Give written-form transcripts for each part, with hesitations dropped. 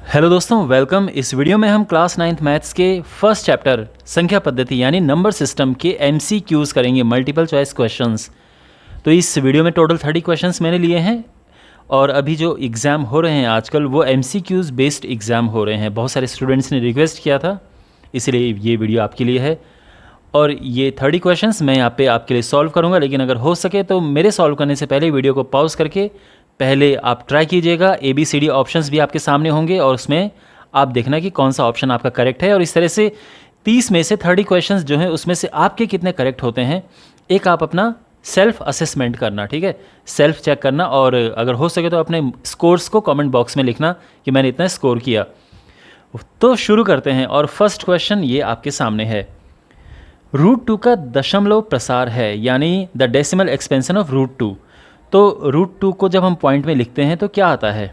Hello दोस्तों, welcome. इस video में हम क्लास 9th मैथ्स के फर्स्ट चैप्टर संख्या पद्धति यानी नंबर सिस्टम के MCQs करेंगे, मल्टीपल चॉइस क्वेश्चंस। तो इस वीडियो में टोटल 30 क्वेश्चंस मैंने लिए हैं और अभी जो एग्ज़ाम हो रहे हैं आजकल वो MCQs बेस्ड एग्ज़ाम हो रहे हैं। बहुत सारे स्टूडेंट्स ने रिक्वेस्ट किया था, इसलिए ये वीडियो आपके लिए है। और ये 30 क्वेश्चंस मैं यहाँ पे आपके लिए सॉल्व करूँगा, लेकिन अगर हो सके तो मेरे सॉल्व करने से पहले वीडियो को पॉज करके पहले आप ट्राई कीजिएगा। ABCD ऑप्शंस भी आपके सामने होंगे और उसमें आप देखना कि कौन सा ऑप्शन आपका करेक्ट है। और इस तरह से 30 में से 30 क्वेश्चंस जो हैं उसमें से आपके कितने करेक्ट होते हैं, एक आप अपना सेल्फ असेसमेंट करना, ठीक है, सेल्फ चेक करना। और अगर हो सके तो अपने स्कोर्स को कमेंट बॉक्स में लिखना कि मैंने इतना स्कोर किया। तो शुरू करते हैं और फर्स्ट क्वेश्चन ये आपके सामने है। √2 का दशमलव प्रसार है, यानी द डेसिमल एक्सपेंशन ऑफ √2। तो √2 को जब हम पॉइंट में लिखते हैं तो क्या आता है?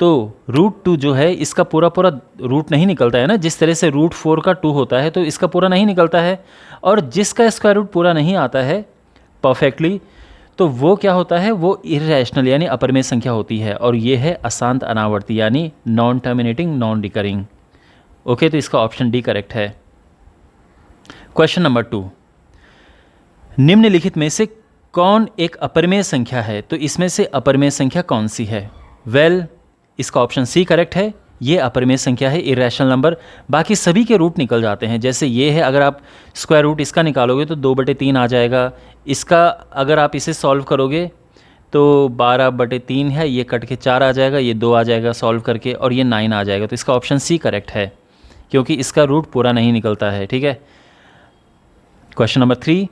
तो √2 जो है इसका पूरा रूट नहीं निकलता है ना, जिस तरह से √4 का 2 होता है तो इसका पूरा नहीं निकलता है। और जिसका स्क्वायर रूट पूरा नहीं आता है परफेक्टली, तो वो क्या होता है? वो इर्रेशनल यानी अपरिमेय संख्या होती है, और ये है अशांत अनावर्ती यानी non terminating non recurring. Okay, तो इसका ऑप्शन डी करेक्ट है। क्वेश्चन नंबर 2, निम्नलिखित में से कौन एक अपरिमेय संख्या है? तो इसमें से अपरिमेय संख्या कौन सी है? इसका ऑप्शन सी करेक्ट है। ये अपरिमेय संख्या है, इरेशनल नंबर। बाकी सभी के रूट निकल जाते हैं। जैसे ये है, अगर आप स्क्वायर रूट इसका निकालोगे तो 2/3 आ जाएगा। इसका अगर आप इसे सॉल्व करोगे तो 12/3 है, ये कट के 4 आ जाएगा, ये 2 आ जाएगा सॉल्व करके, और ये 9 आ जाएगा। तो इसका ऑप्शन सी करेक्ट है, क्योंकि इसका रूट पूरा नहीं निकलता है, ठीक है। क्वेश्चन नंबर 3,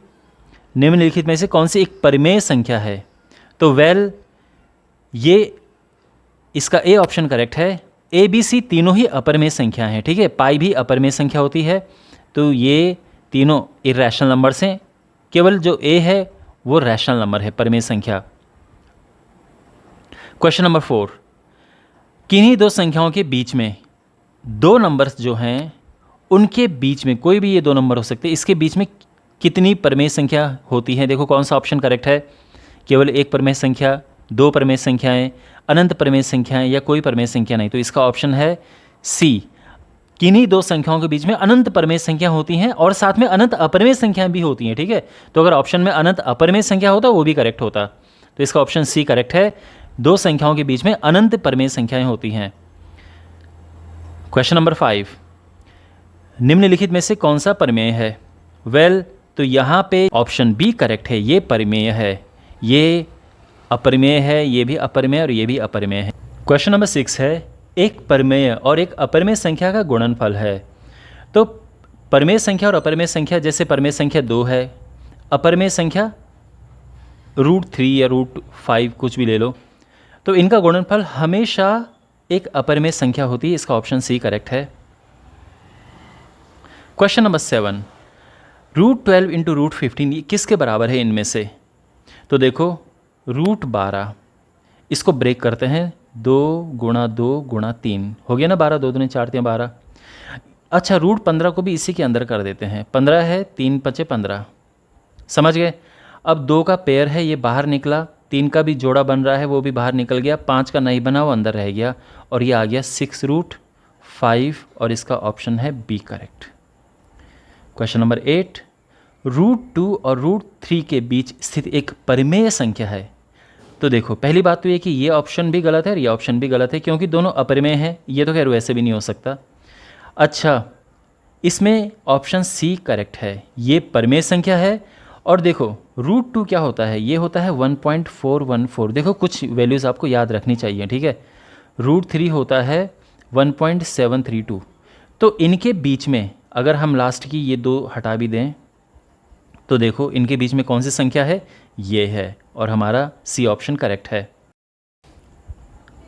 निम्नलिखित में से कौन सी एक परिमेय संख्या है? तो ये इसका ए ऑप्शन करेक्ट है। ABC तीनों ही अपरिमेय संख्या हैं, ठीक है। पाई भी अपरिमेय संख्या होती है। तो ये तीनों इरेशनल नंबर्स हैं, केवल जो ए है वो रैशनल नंबर है, परिमेय संख्या। क्वेश्चन नंबर 4, किन्हीं दो संख्याओं के बीच में दो नंबर्स जो हैं उनके बीच में, कोई भी ये दो नंबर हो सकते हैं, इसके बीच में कितनी परिमेय संख्या होती है? देखो कौन सा ऑप्शन करेक्ट है। केवल एक परिमेय संख्या, दो परिमेय संख्याएं, अनंत परिमेय संख्याएं, या कोई परिमेय संख्या नहीं। तो इसका ऑप्शन है सी, किन्हीं दो संख्याओं के बीच में अनंत परिमेय संख्या होती हैं और साथ में अनंत अपरिमेय संख्याएं भी होती हैं, ठीक है। तो अगर ऑप्शन में अनंत अपरिमेय संख्या होता वो भी करेक्ट होता। तो इसका ऑप्शन सी करेक्ट है, दो संख्याओं के बीच में अनंत परिमेय संख्याएं होती हैं। क्वेश्चन नंबर 5, निम्नलिखित में से कौन सा परिमेय है? तो यहाँ पे ऑप्शन बी करेक्ट है, ये परिमेय है। ये अपरिमेय है, ये भी अपरिमेय और ये भी अपरिमेय है। क्वेश्चन नंबर 6 है, एक परिमेय और एक अपरिमेय संख्या का गुणनफल है। तो परिमेय संख्या और अपरिमेय संख्या, जैसे परिमेय संख्या 2 है, अपरिमेय संख्या √3 या √5 कुछ भी ले लो, तो इनका गुणनफल हमेशा एक अपरिमेय संख्या होती है। इसका ऑप्शन सी करेक्ट है। क्वेश्चन नंबर 7, √12 × √15 ये किसके बराबर है इनमें से? तो देखो √12 इसको ब्रेक करते हैं, 2 × 2 × 3 हो गया ना, 12, 2 दूनी 4 3 12। अच्छा, √15 को भी इसी के अंदर कर देते हैं, 15 है, 3 5 15, समझ गए। अब 2 का पेयर है, ये बाहर निकला, 3 का भी जोड़ा बन रहा है, वो भी बाहर निकल गया, 5 का नहीं बना, वो अंदर रह गया, और ये आ गया 6√5, और इसका ऑप्शन है बी करेक्ट। क्वेश्चन नंबर 8, √2 और √3 के बीच स्थित एक परिमेय संख्या है। तो देखो पहली बात तो ये कि ये ऑप्शन भी गलत है और ये ऑप्शन भी गलत है, क्योंकि दोनों अपरिमेय हैं। ये तो खैर वैसे भी नहीं हो सकता। अच्छा, इसमें ऑप्शन सी करेक्ट है, ये परिमेय संख्या है। और देखो √2 क्या होता है? ये होता है 1.414। देखो कुछ वैल्यूज़ आपको याद रखनी चाहिए, ठीक है। √3 होता है 1.732। तो इनके बीच में अगर हम लास्ट की ये 2 हटा भी दें तो देखो इनके बीच में कौन सी संख्या है? ये है, और हमारा सी ऑप्शन करेक्ट है।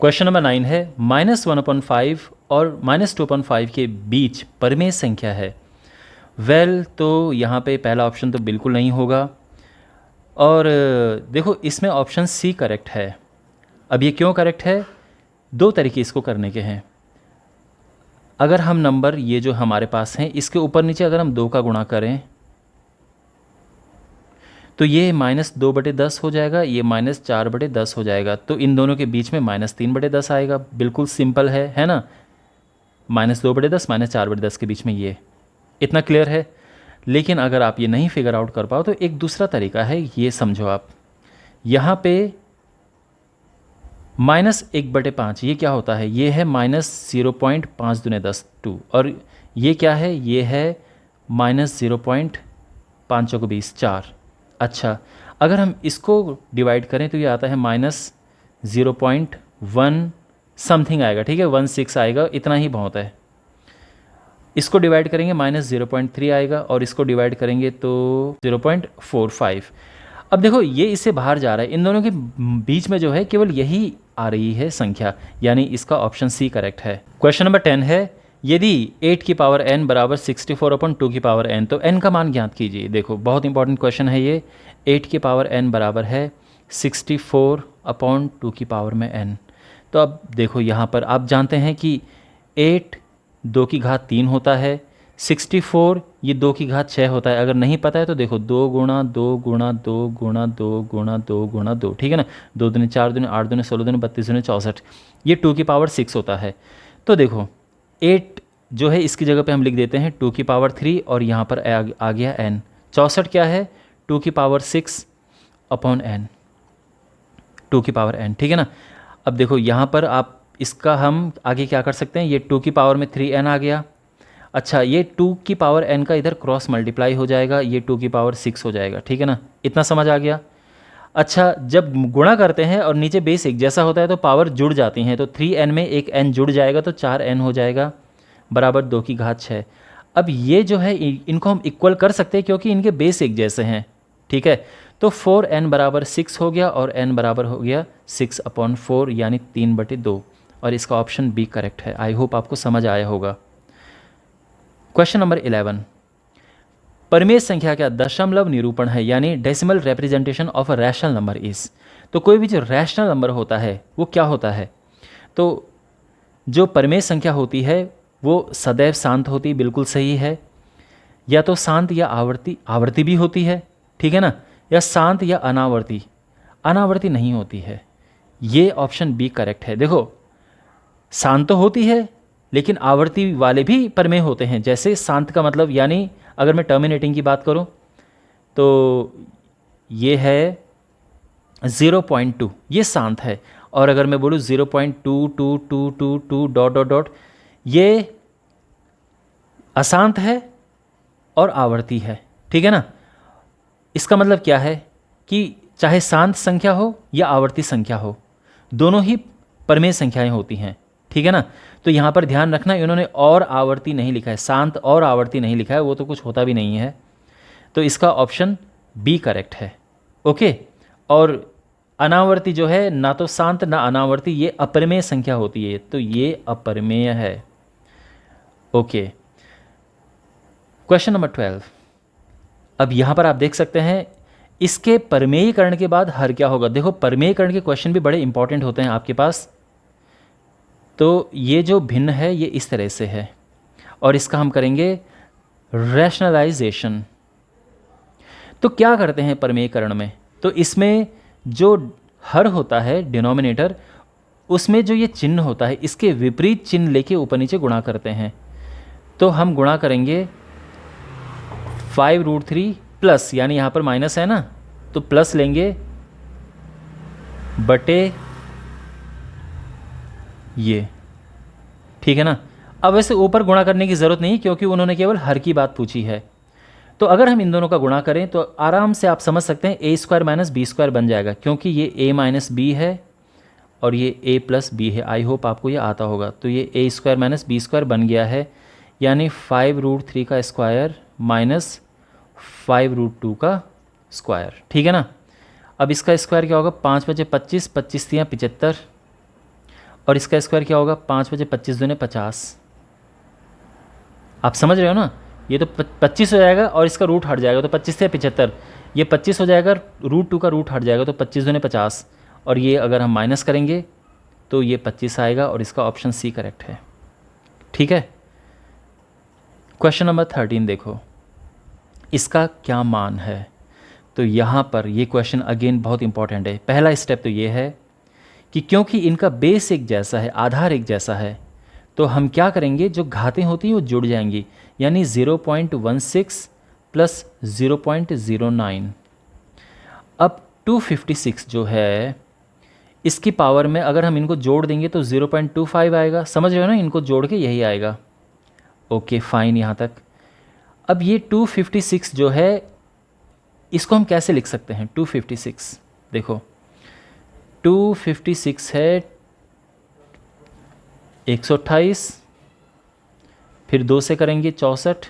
क्वेश्चन नंबर 9 है, -1/5 और -2/5 के बीच परिमेय संख्या है। तो यहाँ पे पहला ऑप्शन तो बिल्कुल नहीं होगा, और देखो इसमें ऑप्शन सी करेक्ट है। अब ये क्यों करेक्ट है? 2 तरीके इसको करने के हैं। अगर हम नंबर ये जो हमारे पास हैं इसके ऊपर नीचे अगर हम 2 का गुणा करें तो ये -2/10 हो जाएगा, ये -4/10 हो जाएगा। तो इन दोनों के बीच में -3/10 आएगा। बिल्कुल सिंपल है ना। -2/10 -4/10 के बीच में ये, इतना क्लियर है। लेकिन अगर आप ये नहीं फिगर आउट कर पाओ तो एक दूसरा तरीका है, ये समझो आप। यहाँ पे -1/5 ये क्या होता है? ये है -0.5 दूने 10 2। और ये क्या है? ये है -0.5 चौको 20 4। अच्छा, अगर हम इसको डिवाइड करें तो ये आता है -0.1 समथिंग आएगा, ठीक है, 16 आएगा, इतना ही बहुत है। इसको डिवाइड करेंगे -0.3 आएगा, और इसको डिवाइड करेंगे तो 0.45। अब देखो ये इससे बाहर जा रहा है, इन दोनों के बीच में जो है केवल यही आ रही है संख्या, यानी इसका ऑप्शन सी करेक्ट है। क्वेश्चन नंबर 10 है, यदि 8 की पावर n बराबर 64/2 की पावर n, तो n का मान ज्ञात कीजिए। देखो बहुत इंपॉर्टेंट क्वेश्चन है ये। 8 की पावर n बराबर है 64/2 की पावर में n। तो अब देखो यहाँ पर आप जानते हैं कि 8 2 की घात 3 होता है, 64 ये 2 की घात 6 होता है। अगर नहीं पता है तो देखो 2 गुणा 2 गुणा 2 गुणा 2 गुणा 2 गुणा 2, ठीक है ना। 2 दूनी 4 दूनी 8 दूनी 16 दूनी 32 दूनी 64, ये 2 की पावर 6 होता है। तो देखो 8 जो है इसकी जगह पे हम लिख देते हैं 2 की पावर 3, और यहाँ पर आ गया n। 64 क्या है? 2 की पावर 6/n, 2 की पावर n, ठीक है ना। अब देखो यहाँ पर आप इसका हम आगे क्या कर सकते हैं, ये 2 की पावर में 3n आ गया। अच्छा, ये 2 की पावर n का इधर क्रॉस मल्टीप्लाई हो जाएगा, ये 2 की पावर 6 हो जाएगा, ठीक है ना। इतना समझ आ गया। अच्छा, जब गुणा करते हैं और नीचे बेस एक जैसा होता है तो पावर जुड़ जाती हैं, तो 3n में एक n जुड़ जाएगा तो 4n हो जाएगा बराबर 2 की घात 6। अब ये जो है इनको हम इक्वल कर सकते हैं क्योंकि इनके बेस एक जैसे हैं, ठीक है। तो 4n बराबर 6 हो गया, और n बराबर हो गया 6/4 यानी 3/2, और इसका ऑप्शन बी करेक्ट है। आई होप आपको समझ आया होगा। क्वेश्चन नंबर 11, परिमेय संख्या का दशमलव निरूपण है, यानी decimal representation of a rational number is. तो कोई भी जो रैशनल नंबर होता है वो क्या होता है? तो जो परिमेय संख्या होती है वो सदैव शांत होती, बिल्कुल सही है। या तो शांत या आवर्ती भी होती है, ठीक है ना, या शांत या अनावर्ती नहीं होती है। ये ऑप्शन बी करेक्ट है। देखो शांत तो होती है लेकिन आवर्ती वाले भी परिमेय होते हैं। जैसे शांत का मतलब, यानी अगर मैं टर्मिनेटिंग की बात करूं तो ये है 0.2, ये शांत है। और अगर मैं बोलूँ 0.2222 डॉट डॉट डॉट, ये अशांत है और आवर्ती है, ठीक है ना। इसका मतलब क्या है कि चाहे शांत संख्या हो या आवर्ती संख्या हो, दोनों ही परिमेय संख्याएं होती हैं, ठीक है ना। तो यहाँ पर ध्यान रखना, इन्होंने और आवर्ती नहीं लिखा है, शांत और आवर्ती नहीं लिखा है, वो तो कुछ होता भी नहीं है। तो इसका ऑप्शन बी करेक्ट है। ओके, और अनावर्ती जो है ना तो शांत ना अनावर्ती, ये अपरिमेय संख्या होती है, तो ये अपरिमेय है। Okay, question number 12। अब यहाँ पर आप देख सकते हैं इसके परिमेयीकरण के बाद हर क्या होगा। देखो परिमेयीकरण के क्वेश्चन भी बड़े इंपॉर्टेंट होते हैं आपके पास। तो ये जो भिन्न है ये इस तरह से है, और इसका हम करेंगे रैशनलाइजेशन। तो क्या करते हैं परिमेयीकरण में? तो इसमें जो हर होता है डिनोमिनेटर, उसमें जो ये चिन्ह होता है इसके विपरीत चिन्ह लेके ऊपर नीचे गुणा करते हैं। तो हम गुणा करेंगे 5√3 प्लस, यानी यहाँ पर माइनस है ना, तो प्लस लेंगे बटे ये, ठीक है ना। अब वैसे ऊपर गुणा करने की ज़रूरत नहीं क्योंकि उन्होंने केवल हर की बात पूछी है। तो अगर हम इन दोनों का गुणा करें तो आराम से आप समझ सकते हैं a² माइनस b² बन जाएगा, क्योंकि ये a माइनस बी है और ये a प्लस बी है। आई होप आपको ये आता होगा। तो ये a² माइनस b² बन गया है, यानी 5√3 का स्क्वायर माइनस 5√2 का स्क्वायर, ठीक है ना। अब इसका स्क्वायर क्या होगा? 5 बजे 25, 25 3 75, और इसका स्क्वायर क्या होगा? 5 बजे 25 दूने 50। आप समझ रहे हो ना, ये तो 25 हो जाएगा और इसका रूट हट जाएगा, तो 25 से 75, ये 25 हो जाएगा, √2 का रूट हट जाएगा, तो 25 दूने 50, और ये अगर हम माइनस करेंगे तो ये 25 आएगा, और इसका ऑप्शन सी करेक्ट है, ठीक है। क्वेश्चन नंबर 13 देखो, इसका क्या मान है? तो यहाँ पर ये क्वेश्चन अगेन बहुत इंपॉर्टेंट है। पहला स्टेप तो ये है कि क्योंकि इनका बेस एक जैसा है, आधार एक जैसा है, तो हम क्या करेंगे, जो घातें होती हैं वो जुड़ जाएंगी, यानी 0.16 प्लस 0.09। अब 256 जो है, इसकी पावर में अगर हम इनको जोड़ देंगे तो 0.25 आएगा। समझ रहे हो ना, इनको जोड़ के यही आएगा। ओके फाइन यहाँ तक। अब ये 256 जो है, इसको हम कैसे लिख सकते हैं? 256 देखो, 256 है 128, फिर 2 से करेंगे 64,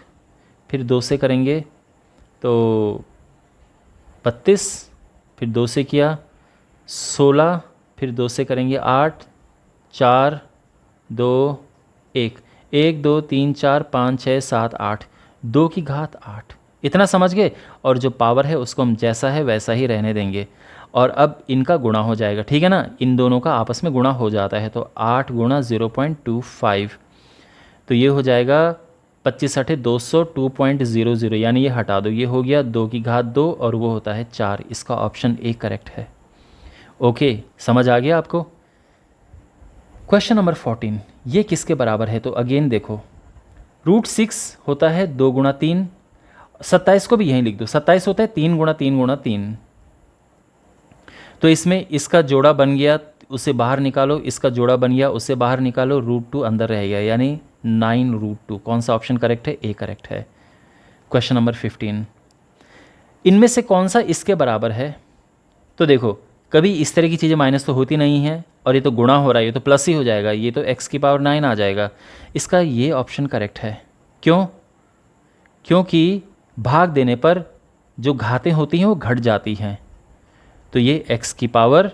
फिर 2 से करेंगे तो 32, फिर 2 से किया 16, फिर 2 से करेंगे 8, 4, 2, 1, 1 2 3 4 5 6 7 8, 2 की घात 8। इतना समझ गए? और जो पावर है उसको हम जैसा है वैसा ही रहने देंगे। और अब इनका गुणा हो जाएगा, ठीक है ना, इन दोनों का आपस में गुणा हो जाता है, तो 8 गुणा 0.25, तो ये हो जाएगा 25 8 200 2.00, यानी ये हटा दो, ये हो गया 2 की घात 2 और वो होता है 4। इसका ऑप्शन ए करेक्ट है। ओके, समझ आ गया आपको? क्वेश्चन नंबर 14, ये किसके बराबर है? तो अगेन देखो, √6 होता है 2 गुणा 3, 27 को भी यहीं लिख दो, 27 होता है 3 गुणा 3 गुणा 3, तो इसमें इसका जोड़ा बन गया, उसे बाहर निकालो, इसका जोड़ा बन गया, उसे बाहर निकालो, √2 अंदर रह गया, यानी 9√2। कौन सा ऑप्शन करेक्ट है? ए करेक्ट है। क्वेश्चन नंबर 15, इनमें से कौन सा इसके बराबर है? तो देखो, कभी इस तरह की चीज़ें माइनस तो होती नहीं हैं, और ये तो गुणा हो रहा है, ये तो प्लस ही हो जाएगा, ये तो x की पावर 9 आ जाएगा। इसका ये ऑप्शन करेक्ट है। क्यों? क्योंकि भाग देने पर जो घातें होती हैं वो घट जाती हैं, तो ये x की पावर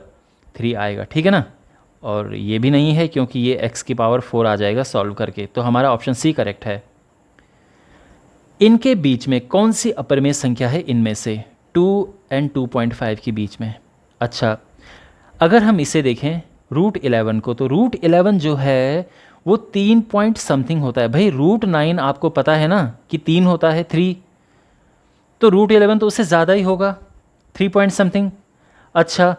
3 आएगा, ठीक है ना। और ये भी नहीं है क्योंकि ये x की पावर 4 आ जाएगा सॉल्व करके, तो हमारा ऑप्शन सी करेक्ट है। इनके बीच में कौन सी अपरिमेय संख्या है इनमें से? 2 और 2.5 के बीच में। अच्छा, अगर हम इसे देखें √11 को, तो √11 जो है वो 3 पॉइंट समथिंग होता है। भाई √9 आपको पता है ना कि 3 होता है 3, तो √11 तो उससे ज़्यादा ही होगा, 3 पॉइंट समथिंग। अच्छा,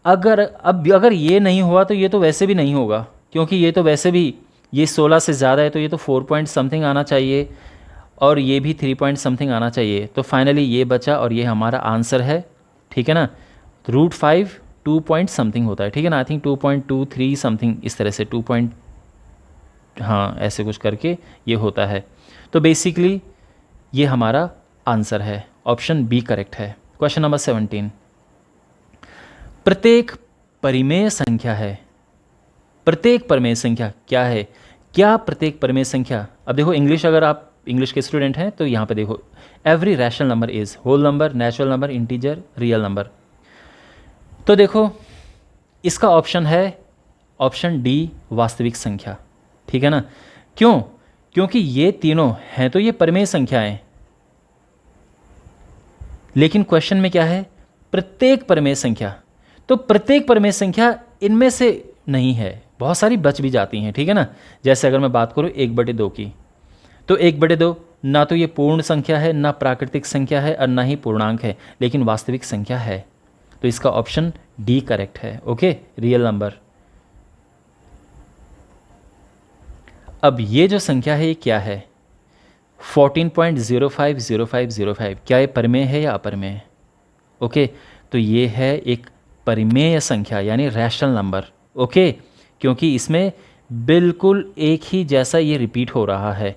अगर ये नहीं हुआ तो ये तो वैसे भी नहीं होगा, क्योंकि ये तो वैसे भी ये 16 से ज़्यादा है, तो ये तो 4 पॉइंट समथिंग आना चाहिए, और ये भी 3 पॉइंट समथिंग आना चाहिए। तो फाइनली ये बचा और ये हमारा आंसर है, ठीक है ना। √5 2 पॉइंट समथिंग होता है, ठीक है ना, आई थिंक 2.23 समथिंग, इस तरह से 2 पॉइंट, हाँ ऐसे कुछ करके ये होता है। तो बेसिकली ये हमारा आंसर है, ऑप्शन बी करेक्ट है। क्वेश्चन नंबर 17, प्रत्येक परिमेय संख्या है, प्रत्येक परिमेय संख्या क्या है? क्या प्रत्येक परिमेय संख्या? अब देखो, इंग्लिश, अगर आप इंग्लिश के स्टूडेंट हैं तो यहाँ पे देखो, every rational number is whole number, natural number, integer, real number. तो देखो, इसका ऑप्शन है ऑप्शन डी, वास्तविक संख्या, ठीक है ना। क्यों? क्योंकि ये तीनों हैं तो ये परिमेय संख्याएं, लेकिन क्वेश्चन में क्या है? प्रत्येक परिमेय संख्या। तो प्रत्येक परिमेय संख्या इनमें से नहीं है, बहुत सारी बच भी जाती हैं, ठीक है ना। जैसे अगर मैं बात करूँ 1/2 की, तो 1/2 ना तो ये पूर्ण संख्या है, ना प्राकृतिक संख्या है, और ना ही पूर्णांक है, लेकिन वास्तविक संख्या है। तो इसका ऑप्शन डी करेक्ट है। Okay, real number. अब ये जो संख्या है ये क्या है? 14.050505, क्या ये परिमेय है या अपरिमेय? ओके, तो ये है एक परिमेय संख्या, यानी रैशनल नंबर। ओके, क्योंकि इसमें बिल्कुल एक ही जैसा ये रिपीट हो रहा है।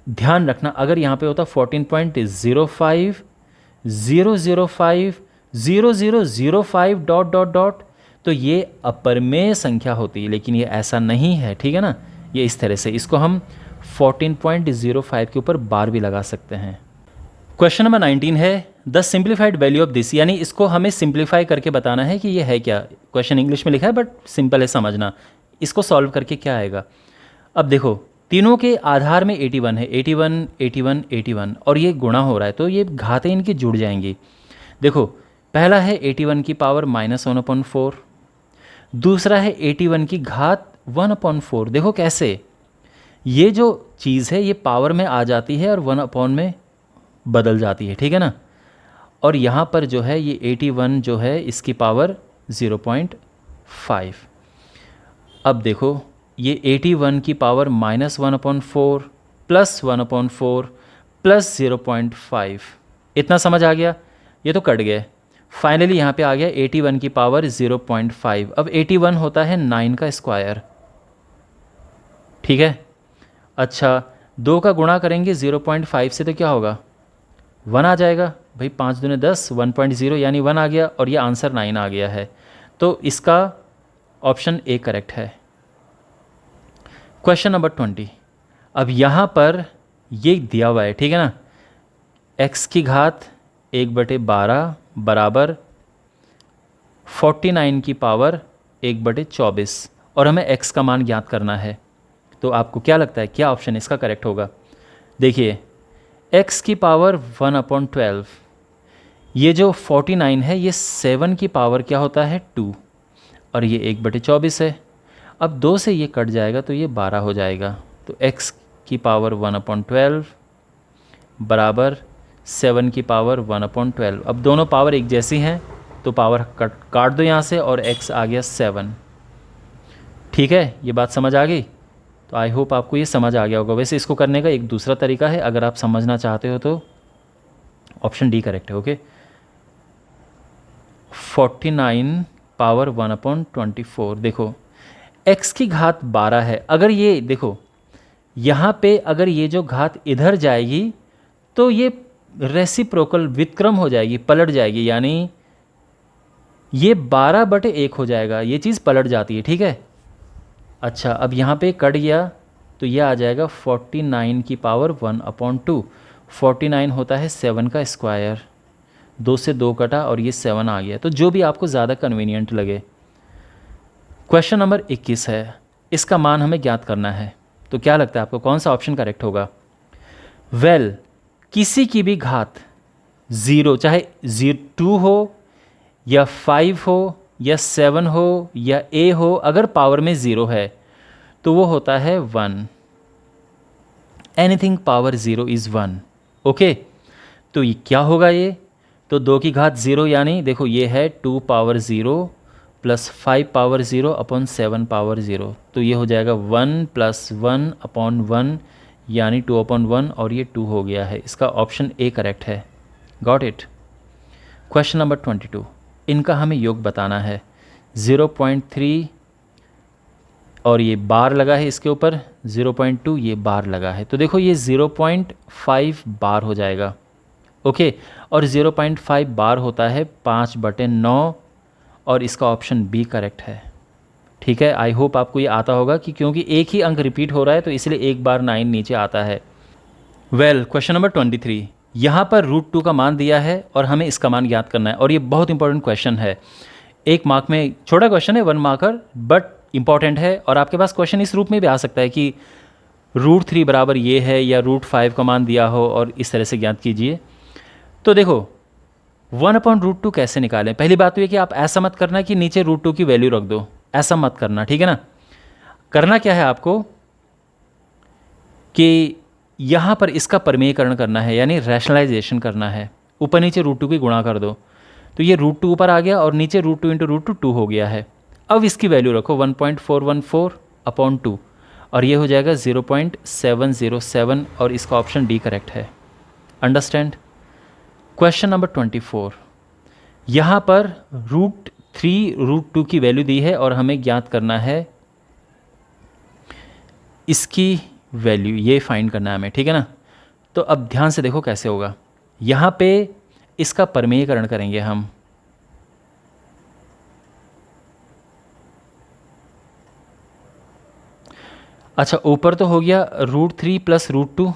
ध्यान रखना, अगर यहाँ पे होता 14.05005005 डॉट डॉट डॉट, तो ये अपरिमेय संख्या होती, लेकिन ये ऐसा नहीं है, ठीक है ना। ये इस तरह से, इसको हम 14.05 के ऊपर बार भी लगा सकते हैं। क्वेश्चन नंबर 19 है the simplified value of this, यानी इसको हमें सिंप्लीफाई करके बताना है कि ये है क्या। क्वेश्चन इंग्लिश में लिखा है बट सिंपल है समझना। इसको सॉल्व करके क्या आएगा? अब देखो, तीनों के आधार में 81 है, 81 81 81, और ये गुणा हो रहा है, तो ये घातें इनकी जुड़ जाएंगी। देखो, पहला है 81 की पावर -1/4, दूसरा है 81 की घात 1/4। देखो कैसे ये जो चीज़ है ये पावर में आ जाती है और 1/में बदल जाती है, ठीक है ना। और यहाँ पर जो है ये 81 जो है इसकी पावर 0.5। अब देखो ये 81 की पावर -1/4 प्लस 1/4 प्लस 0.5, इतना समझ आ गया? ये तो कट गए। फाइनली यहाँ पे आ गया 81 की पावर 0.5। अब 81 होता है 9 का स्क्वायर, ठीक है। अच्छा 2 का गुणा करेंगे 0.5 से तो क्या होगा, 1 आ जाएगा भाई। 5 दूने 10, 1.0 यानी 1 आ गया और ये आंसर 9 आ गया है। तो इसका ऑप्शन ए करेक्ट है। Question number 20। अब यहाँ पर ये दिया हुआ है, ठीक है ना, x की घात 1/12 बराबर 49 की पावर 1/24 और हमें x का मान ज्ञात करना है। तो आपको क्या लगता है क्या ऑप्शन इसका करेक्ट होगा? देखिए x की पावर 1/12, ये जो 49 है ये 7 की पावर क्या होता है 2 और ये 1/24 है। अब 2 से ये कट जाएगा तो ये 12 हो जाएगा। तो x की पावर 1/12 बराबर 7 की पावर 1/12। अब दोनों पावर एक जैसी हैं तो पावर काट दो यहाँ से और x आ गया 7। ठीक है, ये बात समझ आ गई? तो आई होप आपको ये समझ आ गया होगा। वैसे इसको करने का एक दूसरा तरीका है, अगर आप समझना चाहते हो तो ऑप्शन डी करेक्ट है। Okay 49 power 1/24। देखो x की घात 12 है, अगर ये देखो यहाँ पे अगर ये जो घात इधर जाएगी तो ये रेसिप्रोकल व्युत्क्रम हो जाएगी, पलट जाएगी, यानी ये 12/1 हो जाएगा, ये चीज़ पलट जाती है, ठीक है। अच्छा अब यहाँ पे कट गया तो ये आ जाएगा 49 की पावर 1/2। 49 होता है 7 का स्क्वायर, 2 से 2 कटा और ये 7 आ गया। तो जो भी आपको ज़्यादा कन्वीनियंट लगे। क्वेश्चन नंबर 21 है, इसका मान हमें ज्ञात करना है। तो क्या लगता है आपको कौन सा ऑप्शन करेक्ट होगा? वेल किसी की भी घात 0, चाहे 2 हो या 5 हो या 7 हो या a हो, अगर पावर में 0 है तो वो होता है 1। Anything power 0 is 1। ओके तो ये क्या होगा ये? तो 2 की घात 0 यानी देखो ये है 2 power 0 plus 5 power 0 upon 7 power 0। तो ये हो जाएगा 1 प्लस 1/1 यानी 2/1 और ये 2 हो गया है। इसका ऑप्शन ए करेक्ट है। Got it. क्वेश्चन नंबर 22, इनका हमें योग बताना है। 0.3 और ये बार लगा है इसके ऊपर, 0.2 ये बार लगा है। तो देखो ये 0.5 बार हो जाएगा। ओके और 0.5 बार होता है 5/9 और इसका ऑप्शन बी करेक्ट है। ठीक है, आई होप आपको ये आता होगा कि क्योंकि एक ही अंक रिपीट हो रहा है तो इसलिए एक बार 9 नीचे आता है। वेल क्वेश्चन नंबर 23, यहाँ पर √2 का मान दिया है और हमें इसका मान ज्ञात करना है और ये बहुत इंपॉर्टेंट क्वेश्चन है। 1 मार्क में, छोटा क्वेश्चन है 1 मार्कर, बट इंपॉर्टेंट है। और आपके पास क्वेश्चन इस रूप में भी आ सकता है कि √3 बराबर ये है या √5 का मान दिया हो और इस तरह से ज्ञात कीजिए। तो देखो 1/√2 कैसे निकालें? पहली बात तो ये कि आप ऐसा मत करना कि नीचे √2 की वैल्यू रख दो, ऐसा मत करना, ठीक है ना। करना क्या है आपको कि यहाँ पर इसका परमेयीकरण करना है, यानी रैशनलाइजेशन करना है। ऊपर नीचे √2 की गुणा कर दो तो ये √2 ऊपर आ गया और नीचे √2 × √2 2 हो गया है। अब इसकी वैल्यू रखो 1.414/2 और ये हो जाएगा 0.707 और इसका ऑप्शन डी करेक्ट है। अंडरस्टैंड। क्वेश्चन नंबर 24, यहाँ पर √3 √2 की वैल्यू दी है और हमें ज्ञात करना है इसकी वैल्यू, ये फाइंड करना है हमें, ठीक है ना। तो अब ध्यान से देखो कैसे होगा। यहाँ पे इसका परमेयीकरण करेंगे हम। अच्छा ऊपर तो हो गया √3 प्लस √2,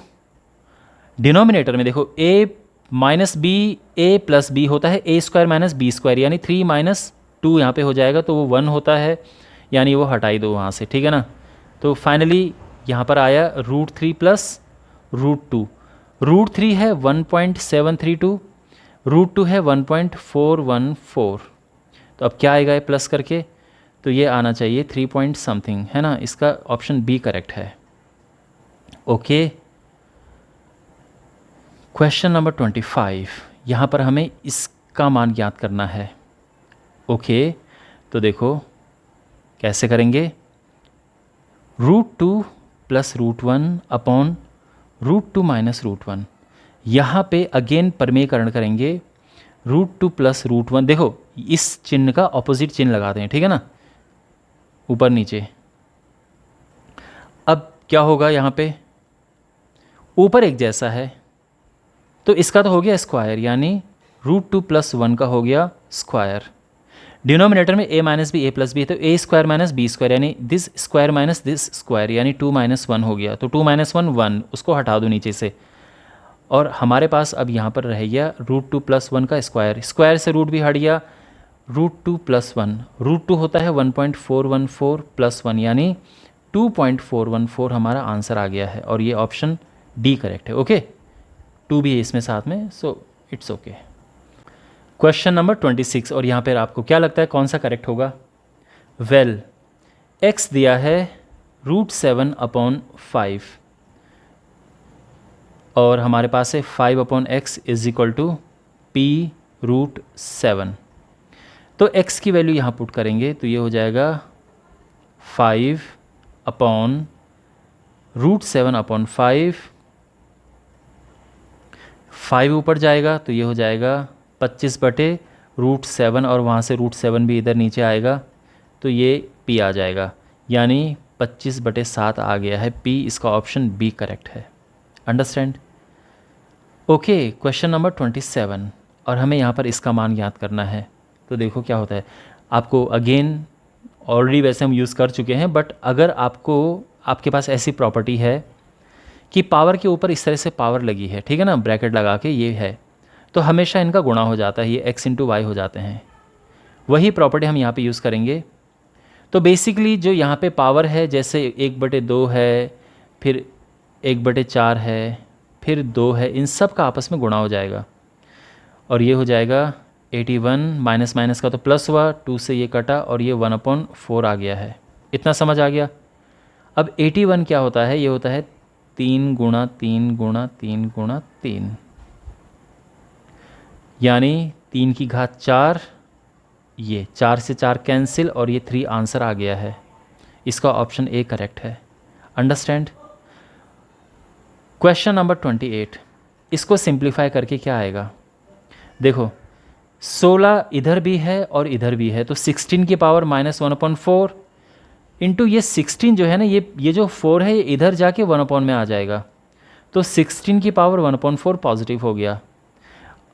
डिनोमिनेटर में देखो a minus b, a plus b होता है a² माइनस b², यानी 3 - 2 यहाँ पे हो जाएगा तो वो 1 होता है, यानी वो हटाई दो वहाँ से, ठीक है ना। तो फाइनली यहाँ पर आया √3 प्लस √2। √3 है 1.732, √2 है 1.414। तो अब क्या आएगा ये प्लस करके? तो ये आना चाहिए 3 पॉइंट समथिंग, है ना। इसका ऑप्शन बी करेक्ट है। ओके क्वेश्चन नंबर 25, यहाँ पर हमें इसका मान ज्ञात करना है। ओके, तो देखो कैसे करेंगे, √2 प्लस √1 अपॉन √2 माइनस √1। यहाँ पे अगेन परमेयकरण करेंगे, √2 प्लस √1। देखो इस चिन्ह का ऑपोजिट चिन्ह लगाते हैं, ठीक है ना, ऊपर नीचे। अब क्या होगा, यहाँ पे ऊपर एक जैसा है तो इसका तो हो गया स्क्वायर, यानी √2 प्लस 1 का हो गया स्क्वायर। डिनोमिनेटर में a minus B A plus B है, तो a square minus B square, यानी this square minus this square, यानी 2 माइनस 1 हो गया। तो 2 माइनस 1 1, उसको हटा दो नीचे से, और हमारे पास अब यहाँ पर रह गया √2 प्लस 1 का स्क्वायर। स्क्वायर से रूट भी हट गया, √2 प्लस 1, √2 होता है 1.414 प्लस 1, यानी 2.414 हमारा आंसर आ गया है, और ये ऑप्शन डी करेक्ट है। ओके, 2 भी है इसमें साथ में, so it's okay. Question number 26, और यहाँ पर आपको क्या लगता है कौन सा करेक्ट होगा? वेल, x दिया है √7 अपॉन 5, और हमारे पास है 5 upon x is equal to p√7। तो x की वैल्यू यहाँ पुट करेंगे तो ये हो जाएगा 5 अपॉन √7 अपॉन 5 ऊपर जाएगा तो ये हो जाएगा 25 बटे √7, और वहाँ से √7 भी इधर नीचे आएगा तो ये p आ जाएगा, यानी 25 बटे 7 आ गया है p। इसका ऑप्शन बी करेक्ट है। अंडरस्टैंड? ओके, क्वेश्चन नंबर 27, और हमें यहाँ पर इसका मान याद करना है। तो देखो क्या होता है, आपको अगेन ऑलरेडी वैसे हम यूज़ कर चुके हैं, बट अगर आपके पास ऐसी प्रॉपर्टी है कि पावर के ऊपर इस तरह से पावर लगी है, ठीक है ना, ब्रैकेट लगा के ये है, तो हमेशा इनका गुणा हो जाता है, ये x इंटू वाई हो जाते हैं। वही प्रॉपर्टी हम यहाँ पे यूज़ करेंगे। तो बेसिकली जो यहाँ पे पावर है, जैसे 1/2 है, फिर 1/4 है, फिर 2 है, इन सब का आपस में गुणा हो जाएगा, और ये हो जाएगा 81, माइनस माइनस का तो प्लस हुआ, 2 से ये कटा, और ये 1/4 आ गया है। इतना समझ आ गया? अब 81 क्या होता है, ये होता है 3 गुणा 3 गुणा 3 गुणा 3, यानी 3 की घात 4, ये 4 से 4 कैंसिल, और ये 3 आंसर आ गया है। इसका ऑप्शन ए करेक्ट है। अंडरस्टैंड? क्वेश्चन नंबर 28, इसको सिंप्लीफाई करके क्या आएगा? देखो 16 इधर भी है और इधर भी है, तो 16 की पावर -1/4 इंटू ये 16 जो है ना, ये जो 4 है ये इधर जाके 1 में आ जाएगा, तो 16 की पावर 1/4 पॉजिटिव हो गया।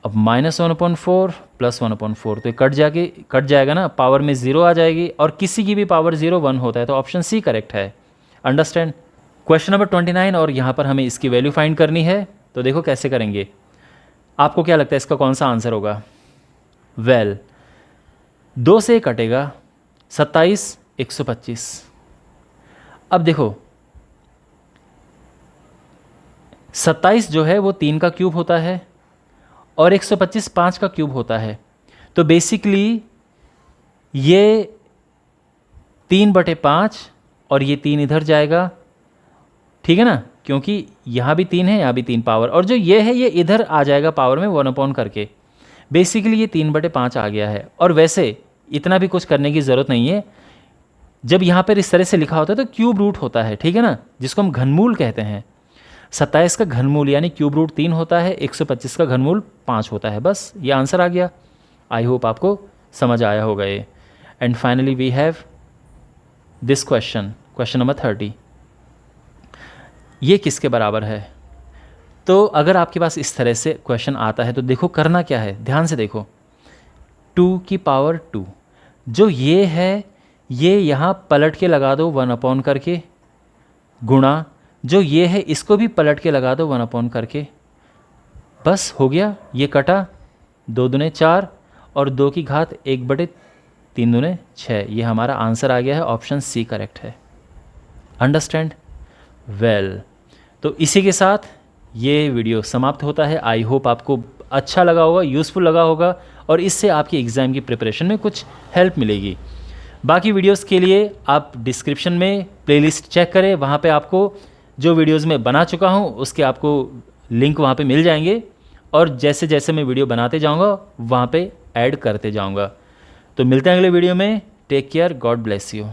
अब -1/4 प्लस 1/4, तो कट जाएगा ना, पावर में 0 आ जाएगी, और किसी की भी पावर 0 1 होता है, तो ऑप्शन सी करेक्ट है। अंडरस्टैंड? क्वेश्चन नंबर 29, और यहाँ पर हमें इसकी वैल्यू फाइंड करनी है। तो देखो कैसे करेंगे, आपको क्या लगता है इसका कौन सा आंसर होगा? वेल, 2 से कटेगा 27, 125। अब देखो 27 जो है वो 3 का क्यूब होता है, और 125 5 का क्यूब होता है, तो बेसिकली ये 3/5, और ये 3 इधर जाएगा, ठीक है ना, क्योंकि यहाँ भी 3 है, यहाँ भी 3 पावर, और जो ये है ये इधर आ जाएगा पावर में 1 करके। बेसिकली ये 3/5 आ गया है। और वैसे इतना भी कुछ करने की ज़रूरत नहीं है, जब यहाँ पर इस तरह से लिखा होता है तो क्यूब रूट होता है, ठीक है ना, जिसको हम घनमूल कहते हैं। 27 का घनमूल यानी क्यूब रूट 3 होता है, 125 का घनमूल 5 होता है। बस ये आंसर आ गया। आई होप आपको समझ आया होगा ये। And finally we have this question number 30। ये किसके बराबर है? तो अगर आपके पास इस तरह से क्वेश्चन आता है तो देखो करना क्या है, ध्यान से देखो। 2 की पावर 2 जो ये है, ये यहाँ पलट के लगा दो 1 करके, गुणा जो ये है इसको भी पलट के लगा दो 1 करके, बस हो गया। ये कटा, 2 दूने 4, और 2 की घात 1/3 दूने 6। ये हमारा आंसर आ गया है, ऑप्शन सी करेक्ट है। अंडरस्टैंड? वेल, तो इसी के साथ ये वीडियो समाप्त होता है। आई होप आपको अच्छा लगा होगा, यूज़फुल लगा होगा, और इससे आपकी एग्ज़ाम की प्रिपरेशन में कुछ हेल्प मिलेगी। बाकी वीडियोस के लिए आप डिस्क्रिप्शन में प्लेलिस्ट चेक करें, वहाँ पे आपको जो वीडियोस मैं बना चुका हूँ उसके आपको लिंक वहाँ पे मिल जाएंगे। और जैसे जैसे मैं वीडियो बनाते जाऊँगा वहाँ पे ऐड करते जाऊँगा। तो मिलते हैं अगले वीडियो में। Take care, God bless you.